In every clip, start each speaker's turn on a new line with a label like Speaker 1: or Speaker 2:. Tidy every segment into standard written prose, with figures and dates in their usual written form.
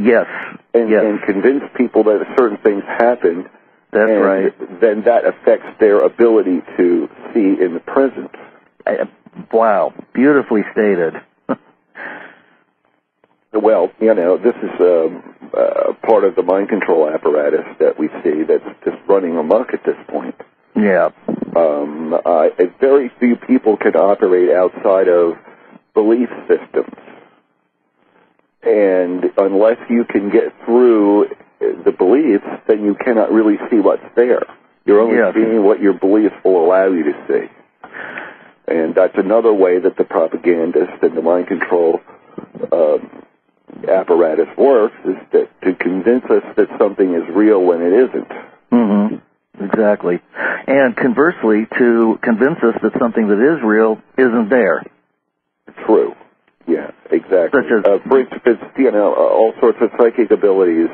Speaker 1: Yes.
Speaker 2: And convince people that certain things happen.
Speaker 1: That's right.
Speaker 2: Then that affects their ability to see in the present.
Speaker 1: Wow. Beautifully stated.
Speaker 2: Well, this is part of the mind control apparatus that we see that's just running amok at this point.
Speaker 1: Yeah.
Speaker 2: Very few people can operate outside of belief systems. And unless you can get through the beliefs, then you cannot really see what's there. You're only seeing what your beliefs will allow you to see. And that's another way that the propagandist and the mind control apparatus works, is that to convince us that something is real when it isn't.
Speaker 1: Mm-hmm. Exactly. And conversely, to convince us that something that is real isn't there.
Speaker 2: True. Yeah, exactly.
Speaker 1: Such as,
Speaker 2: for instance, all sorts of psychic abilities.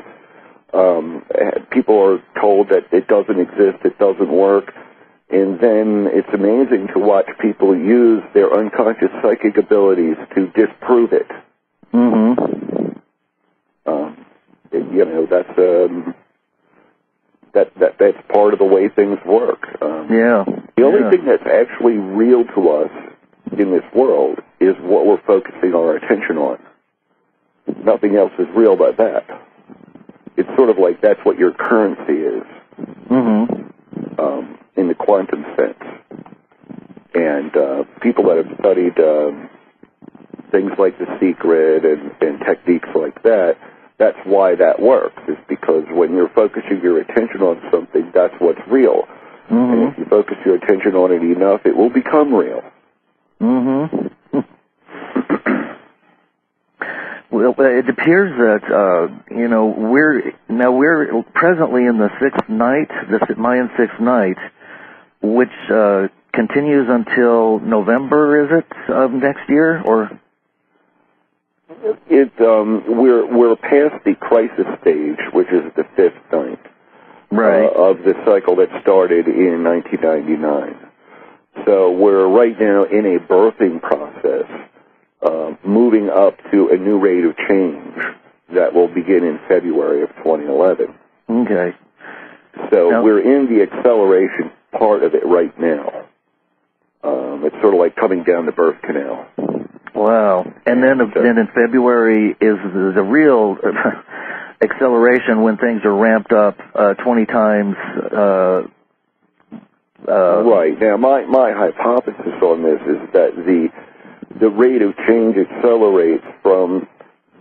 Speaker 2: People are told that it doesn't exist, it doesn't work, and then it's amazing to watch people use their unconscious psychic abilities to disprove it.
Speaker 1: Mm-hmm.
Speaker 2: That's part of the way things work. The only thing that's actually real to us in this world is what we're focusing our attention on. Nothing else is real but that. It's sort of like that's what your currency is, in the quantum sense. And people that have studied things like The Secret and techniques like that, that's why that works, is because when you're focusing your attention on something, that's what's real. Mm-hmm. And if you focus your attention on it enough, it will become real.
Speaker 1: Mm-hmm. Well, it appears that we're presently in the sixth night, the Mayan sixth night, which continues until November, is it, of next year, or?
Speaker 2: We're past the crisis stage, which is the fifth night,
Speaker 1: right,
Speaker 2: of the cycle that started in 1999. So we're right now in a birthing process, moving up to a new rate of change that will begin in February of 2011.
Speaker 1: Okay.
Speaker 2: So we're in the acceleration part of it right now. It's sort of like coming down the birth canal.
Speaker 1: Wow. And then in February is the real acceleration, when things are ramped up 20 times.
Speaker 2: Right. Now, my hypothesis on this is that the rate of change accelerates from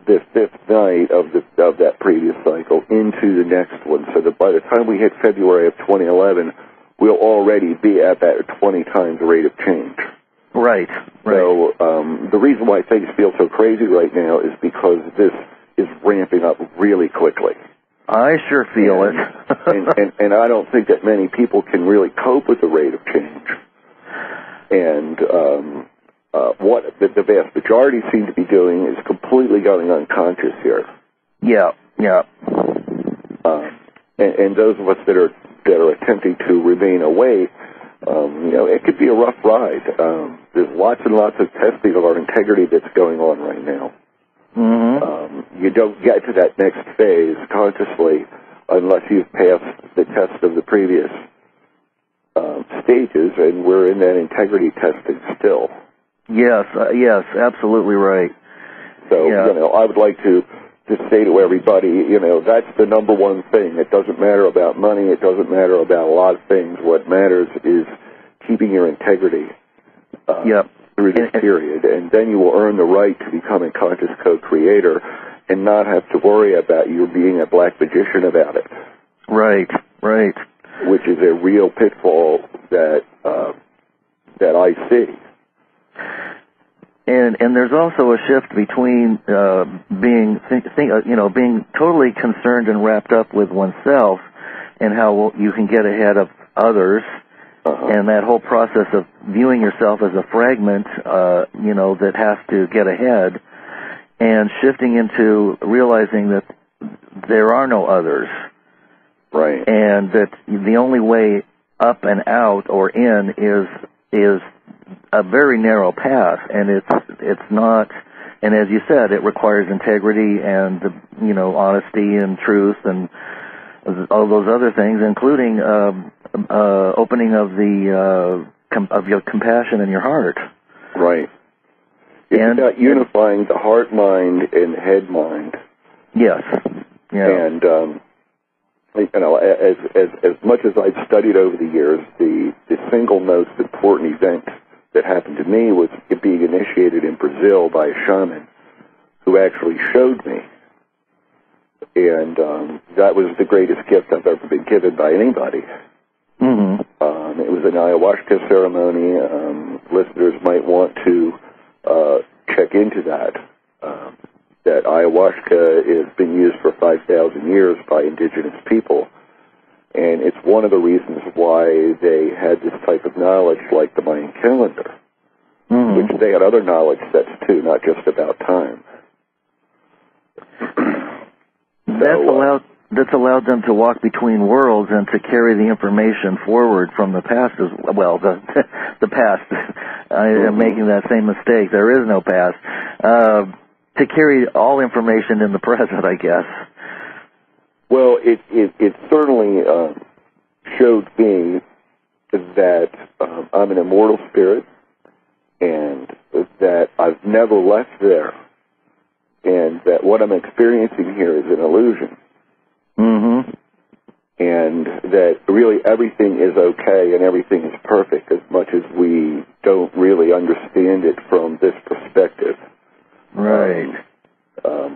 Speaker 2: the fifth night of that previous cycle into the next one, so that by the time we hit February of 2011, we'll already be at that 20 times rate of change.
Speaker 1: Right.
Speaker 2: So the reason why things feel so crazy right now is because this is ramping up really quickly.
Speaker 1: I sure feel it.
Speaker 2: and I don't think that many people can really cope with the rate of change. And what the vast majority seem to be doing is completely going unconscious here. Yeah. And those of us that are attempting to remain awake, it could be a rough ride. There's lots and lots of testing of our integrity that's going on right now. Mm-hmm. You don't get to that next phase consciously unless you've passed the test of the previous stages, and we're in that integrity testing still. Yes, absolutely right. So, I would like to just say to everybody, that's the number one thing. It doesn't matter about money. It doesn't matter about a lot of things. What matters is keeping your integrity through this period, and then you will earn the right to become a conscious co-creator and not have to worry about you being a black magician about it. Right. Which is a real pitfall that I see. And there's also a shift between being totally concerned and wrapped up with oneself and how you can get ahead of others, and that whole process of viewing yourself as a fragment, that has to get ahead, and shifting into realizing that there are no others. Right. And that the only way up and out or in is a very narrow path, and it's not
Speaker 1: And as you said, it requires integrity and, honesty and truth and all those other things, including opening of your compassion in your heart.
Speaker 2: Right. It's about unifying the heart mind and head mind.
Speaker 1: Yes. Yeah.
Speaker 2: And as much as I've studied over the years, the single most important event that happened to me was being initiated in Brazil by a shaman who actually showed me. And that was the greatest gift I've ever been given by anybody.
Speaker 1: Mm-hmm.
Speaker 2: It was an ayahuasca ceremony. Listeners might want to check into that. That ayahuasca has been used for 5,000 years by indigenous people. And it's one of the reasons why they had this type of knowledge like the Mayan calendar, which they had other knowledge sets too, not just about time.
Speaker 1: That's allowed them to walk between worlds and to carry the information forward from the past as well. The past. I am making that same mistake. There is no past. To carry all information in the present, I guess.
Speaker 2: Well, it certainly showed me that I'm an immortal spirit and that I've never left there, and that what I'm experiencing here is an illusion.
Speaker 1: Mm-hmm.
Speaker 2: And that really everything is okay and everything is perfect as much as we don't really understand it from this perspective.
Speaker 1: Right.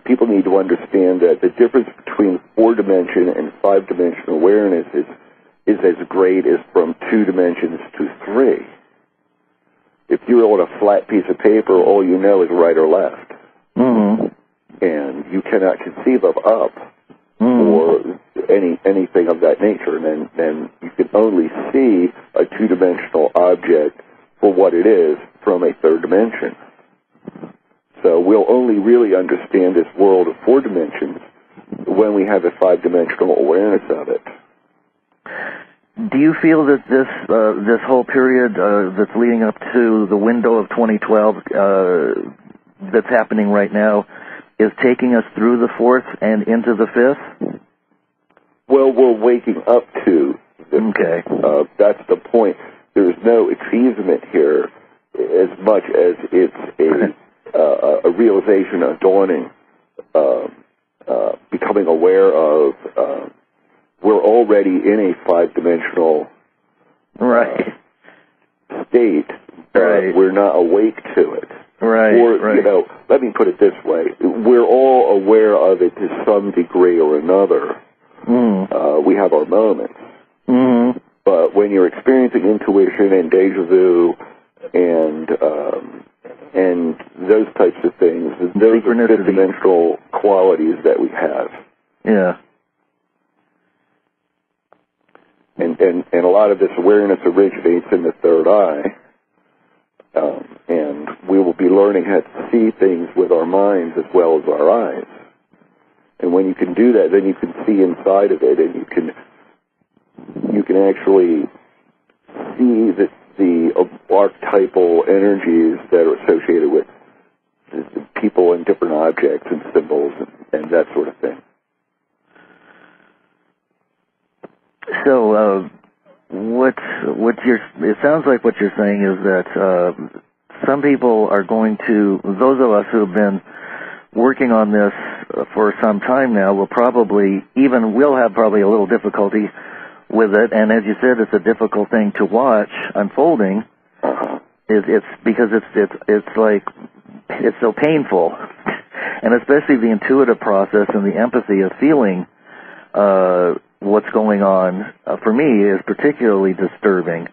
Speaker 2: People need to understand that the difference between 4-dimension and 5-dimensional awareness is as great as from 2 dimensions to 3. If you're on a flat piece of paper, all you know is right or left.
Speaker 1: Mm-hmm.
Speaker 2: And you cannot conceive of up or anything of that nature. And then you can only see a 2-dimensional object for what it is from a 3rd dimension. So we'll only really understand this world of 4 dimensions when we have a 5-dimensional awareness of it.
Speaker 1: Do you feel that this whole period that's leading up to the window of 2012 that's happening right now is taking us through the 4th and into the 5th?
Speaker 2: Well, we're waking up to the
Speaker 1: Okay.
Speaker 2: That's the point. There's no achievement here as much as it's a realization, a dawning, becoming aware of we're already in a 5-dimensional state, but we're not awake to it.
Speaker 1: Right.
Speaker 2: Or, let me put it this way. We're all aware of it to some degree or another. We have our moments.
Speaker 1: Mm-hmm.
Speaker 2: But when you're experiencing intuition and deja vu and those types of things, those are 5th-dimensional qualities that we have.
Speaker 1: Yeah.
Speaker 2: And a lot of this awareness originates in the 3rd eye. And we will be learning how to see things with our minds as well as our eyes. And when you can do that, then you can see inside of it, and you can actually see the archetypal energies that are associated with people and different objects and symbols and that sort of thing.
Speaker 1: So, it sounds like what you're saying is that some people are going to, those of us who have been working on this for some time now will have probably a little difficulty with it, and as you said, it's a difficult thing to watch unfolding. It's because it's so painful, and especially the intuitive process and the empathy of feeling what's going on for me is particularly disturbing.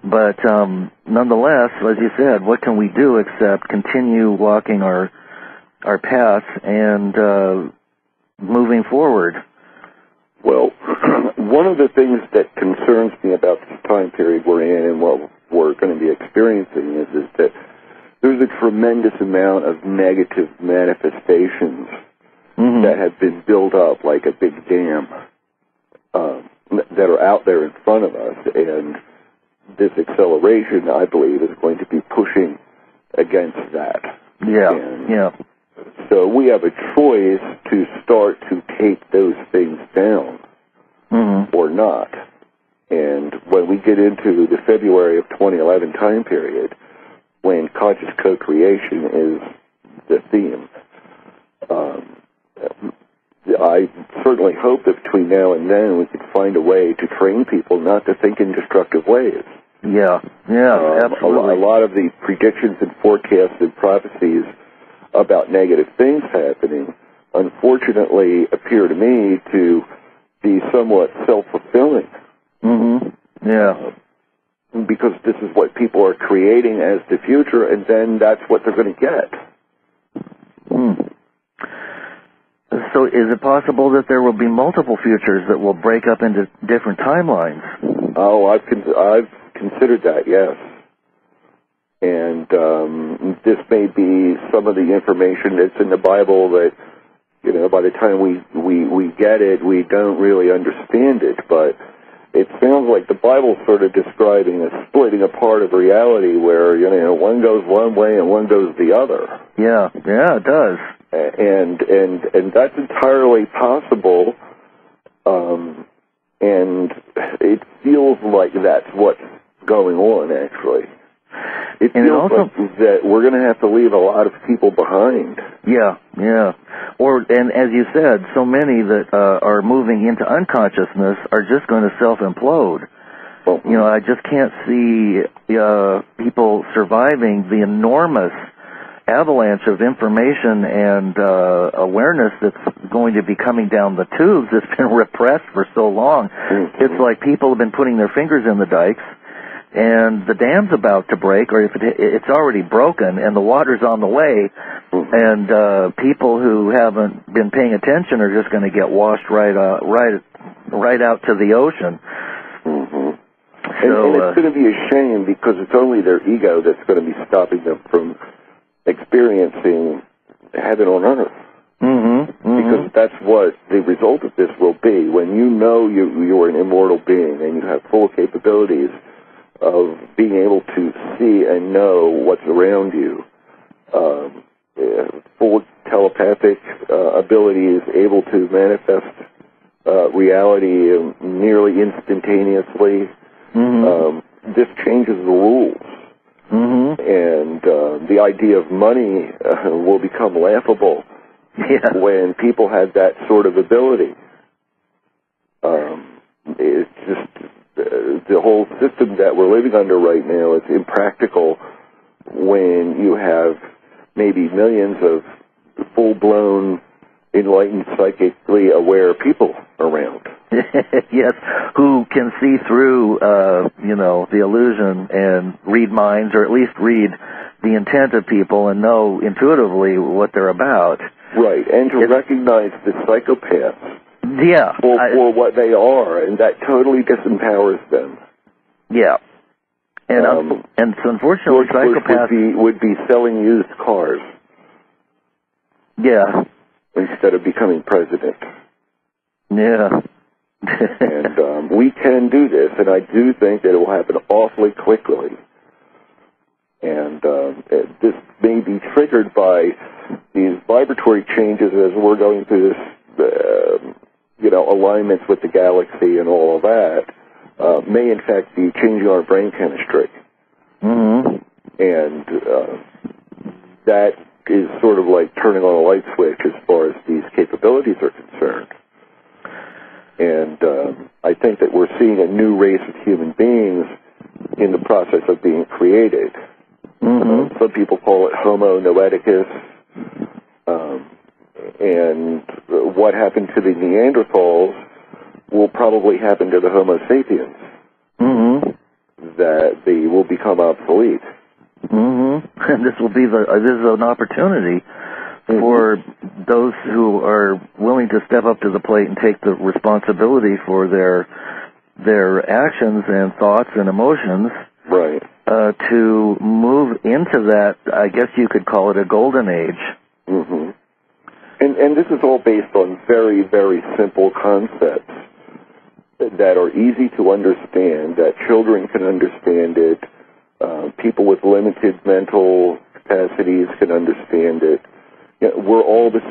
Speaker 1: But nonetheless, as you said, what can we do except continue walking our path and moving forward? Well,
Speaker 2: one of the things that concerns me about this time period we're in and what we're going to be experiencing is that there's a tremendous amount of negative manifestations that have been built up like a big dam that are out there in front of us, and this acceleration, I believe, is going to be pushing against that.
Speaker 1: Yeah.
Speaker 2: So we have a choice to start to take those things down or not. And when we get into the February of 2011 time period, when conscious co-creation is the theme, I certainly hope that between now and then we can find a way to train people not to think in destructive ways.
Speaker 1: Yeah, absolutely.
Speaker 2: A lot of the predictions and forecasts and prophecies about negative things happening, unfortunately, appear to me to be somewhat self-fulfilling. Because this is what people are creating as the future, and then that's what they're going to get.
Speaker 1: So is it possible that there will be multiple futures that will break up into different timelines?
Speaker 2: Oh, I've considered that, yes. And this may be some of the information that's in the Bible that, by the time we get it, we don't really understand it. But it sounds like the Bible's sort of describing a splitting apart of reality where, one goes one way and one goes the other.
Speaker 1: Yeah, it does.
Speaker 2: And that's entirely possible. And it feels like that's what's going on, actually. It feels like that we're going to have to leave a lot of people behind. Yeah. And as you said, so many that are moving into unconsciousness are just going to self-implode. I just can't see people surviving the enormous avalanche of information and awareness that's going to be coming down the tubes that's been repressed for so long. It's like people have been putting their fingers in the dikes, and the dam's about to break, or if it's already broken, and the water's on the way, and people who haven't been paying attention are just going to get washed right out to the ocean. And it's going to be a shame because it's only their ego that's going to be stopping them from experiencing heaven on earth. Because that's what the result of this will be. When you know you're an immortal being and you have full capabilities of being able to see and know what's around you, full telepathic abilities, able to manifest reality nearly instantaneously, this changes the rules. And the idea of money will become laughable when people have that sort of ability. It's just the whole system that we're living under right now is impractical when you have maybe millions of full-blown, enlightened, psychically aware people around.
Speaker 1: Yes, who can see through, the illusion and read minds, or at least read the intent of people and know intuitively what they're about.
Speaker 2: Right, and to recognize the psychopaths for what they are, and that totally disempowers them. Yeah.
Speaker 1: And so unfortunately, psychopaths
Speaker 2: would be selling used cars.
Speaker 1: Yeah.
Speaker 2: Instead of becoming president.
Speaker 1: Yeah.
Speaker 2: And we can do this, and I do think that it will happen awfully quickly. And this may be triggered by these vibratory changes as we're going through this, alignments with the galaxy and all of that, may in fact be changing our brain chemistry. And that is sort of like turning on a light switch as far as these capabilities are concerned. And I think that we're seeing a new race of human beings in the process of being created. Some people call it Homo noeticus. And what happened to the Neanderthals will probably happen to the Homo sapiens. That they will become obsolete.
Speaker 1: And this is an opportunity for those who are willing to step up to the plate and take the responsibility for their actions and thoughts and emotions.
Speaker 2: Right.
Speaker 1: To move into that, I guess you could call it a golden age.
Speaker 2: And this is all based on very, very simple concepts that are easy to understand, that children can understand it, people with limited mental capacities can understand it. We're all the